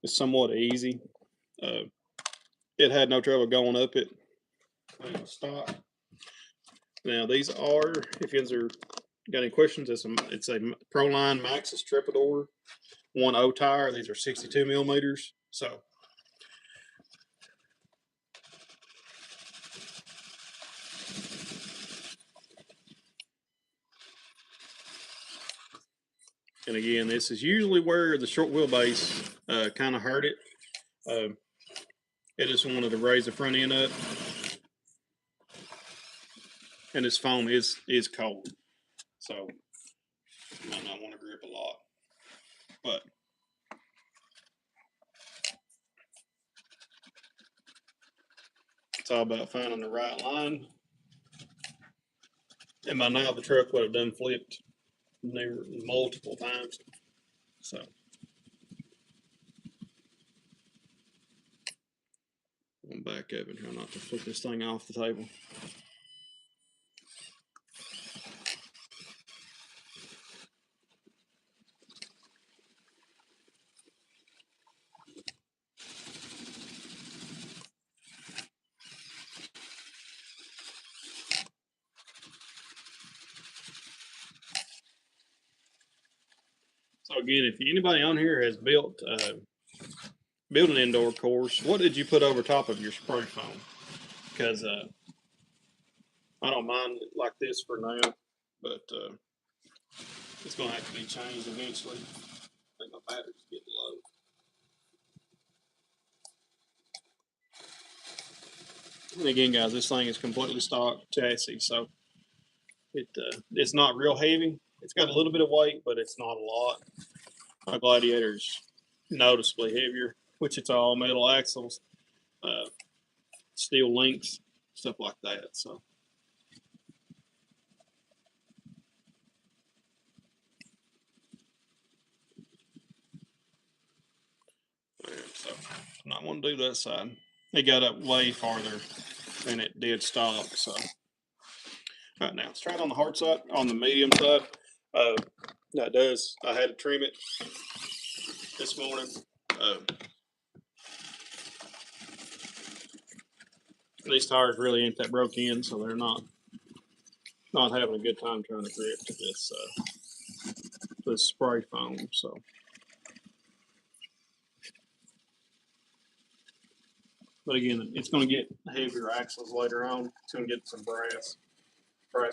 it's somewhat easy. It had no trouble going up it. Stock. Now these are, if you guys are got any questions, it's a Proline Maxxis Trepador 1.0 tire. These are 62 millimeters. So and again, this is usually where the short wheelbase kind of hurt it. It just wanted to raise the front end up, and this foam is cold, so you might not want to grip a lot. But it's all about finding the right line. And by now the truck would have done flipped multiple times. So I'm back up and try not to flip this thing off the table. So again, if anybody on here has built an indoor course, what did you put over top of your spray foam? Because I don't mind it like this for now, but it's going to have to be changed eventually. I think my battery's getting low. And again, guys, this thing is completely stock chassis, so it's not real heavy. It's got a little bit of weight, but it's not a lot. My Gladiator's noticeably heavier, which it's all metal axles, steel links, stuff like that. So. So I'm not going to do that side. It got up way farther than it did stock. So right now, let's try it on the hard side, on the medium side. That does. I had to trim it this morning. These tires really ain't that broke in, so they're not having a good time trying to grip to this spray foam. So. But again, it's going to get heavier axles later on. It's going to get some brass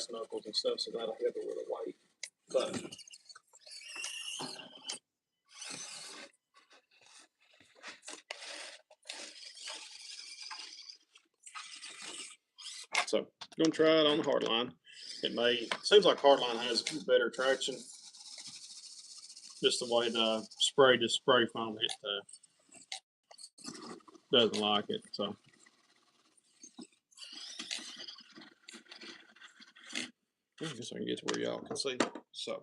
knuckles and stuff, so that'll help it with the weight. But so I'm going to try it on the hardline. Seems like hardline has better traction. Just the way the spray foam hit doesn't like it. So I guess I can get to where y'all can see. So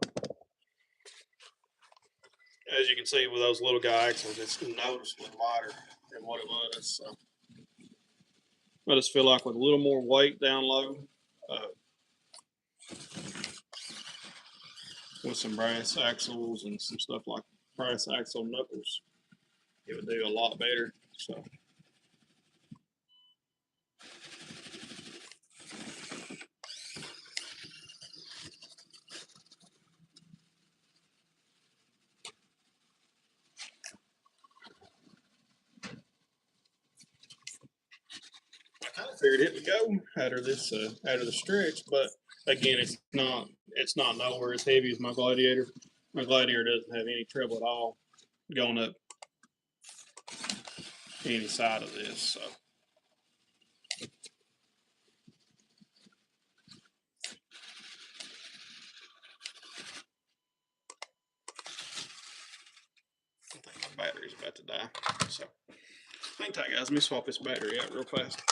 as you can see with those little guy axles, it's noticeably lighter than what it was. So I just feel like with a little more weight down low, with some brass axles and some stuff like brass axle knuckles, it would do a lot better. So I kind of figured it would go out of this out of the stretch, but again, it's not nowhere as heavy as my Gladiator. My Gladiator doesn't have any trouble at all going up any side of this. So I think my battery's about to die. So hang tight, guys. Let me swap this battery out real fast.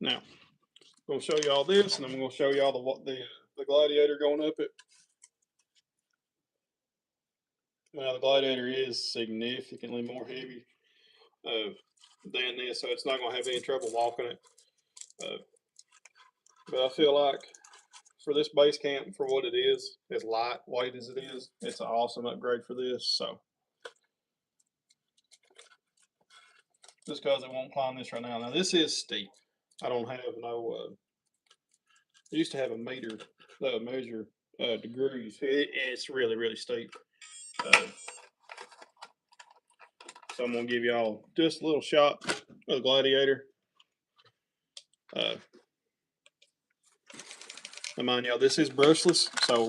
Now, I'm going to show you all this, and I'm going to show you all the Gladiator going up it. Now, the Gladiator is significantly more heavy than this, so it's not going to have any trouble walking it. But I feel like for this base camp, for what it is, as lightweight as it is, it's an awesome upgrade for this. So just because it won't climb this right now. Now, this is steep. I don't have no, I used to have a meter measure degrees. It's really, really steep. So I'm going to give y'all just a little shot of the Gladiator. Remind y'all, this is brushless, so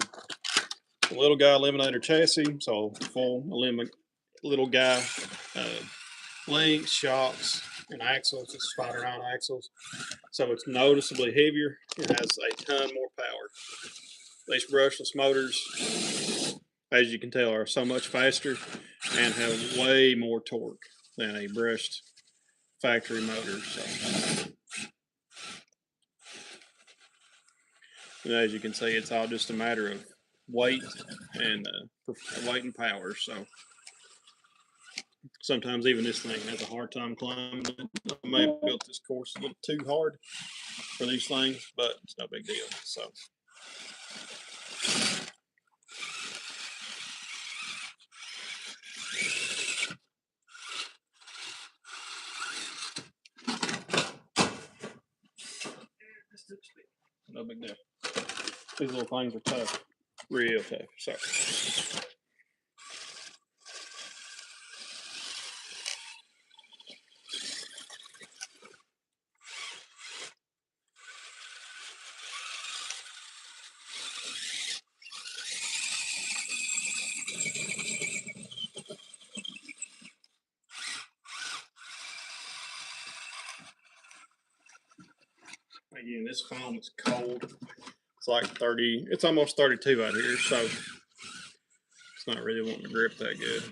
a little guy eliminator chassis, so full little guy links, shocks, and axles. It's spider iron axles, so it's noticeably heavier. It has a ton more power. These brushless motors, as you can tell, are so much faster and have way more torque than a brushed factory motor. So, and as you can see, it's all just a matter of weight and power. So sometimes even this thing has a hard time climbing. I may have built this course a little too hard for these things, but it's no big deal. So no big deal. These little things are tough, real tough. So again, this foam is cold. It's like 30, it's almost 32 out here, so it's not really wanting to grip that good.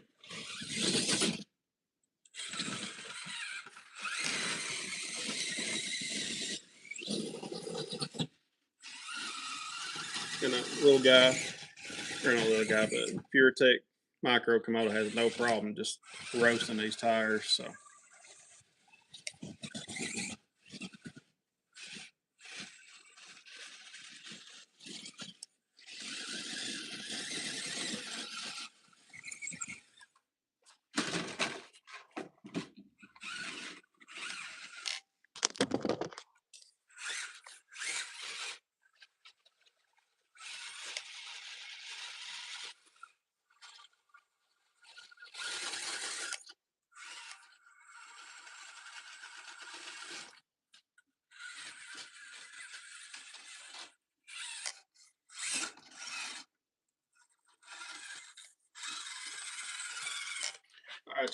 And that little guy, or not little guy, but PureTech Micro Komodo has no problem just roasting these tires. So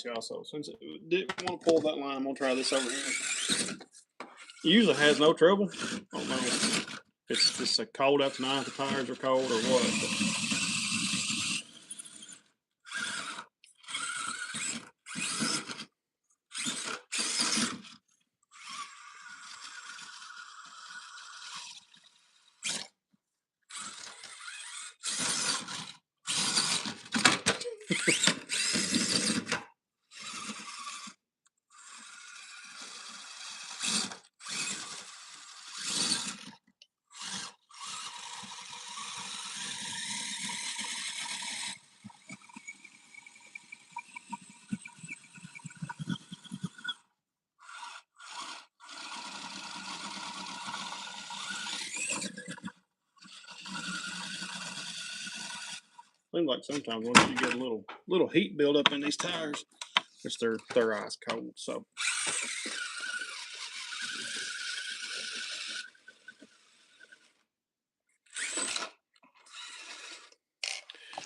right, y'all. So since it didn't want to pull that line, I'm gonna try this over here. It usually has no trouble. I don't know if it's just cold out tonight, the tires are cold or what. But seems like sometimes once you get a little heat build up in these tires, it's they're ice cold. So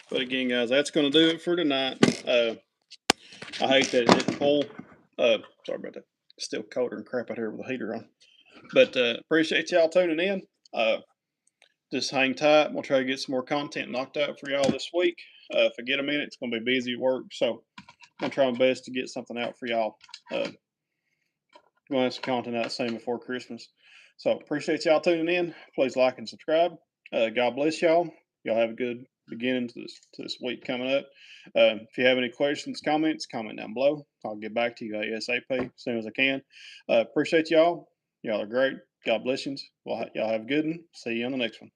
but again, guys, that's going to do it for tonight. I hate that it didn't pull. Sorry about that. Still colder and crap out here with the heater on. But appreciate y'all tuning in. Just hang tight. We'll try to get some more content knocked out for y'all this week. If I get a minute, it's going to be busy at work. So I'm going to try my best to get something out for y'all. Going to have some content out soon before Christmas. So appreciate y'all tuning in. Please like and subscribe. God bless y'all. Y'all have a good beginning to this week coming up. If you have any questions, comments, comment down below. I'll get back to you ASAP as soon as I can. Appreciate y'all. Y'all are great. God bless you. Well, y'all have a good one. See you on the next one.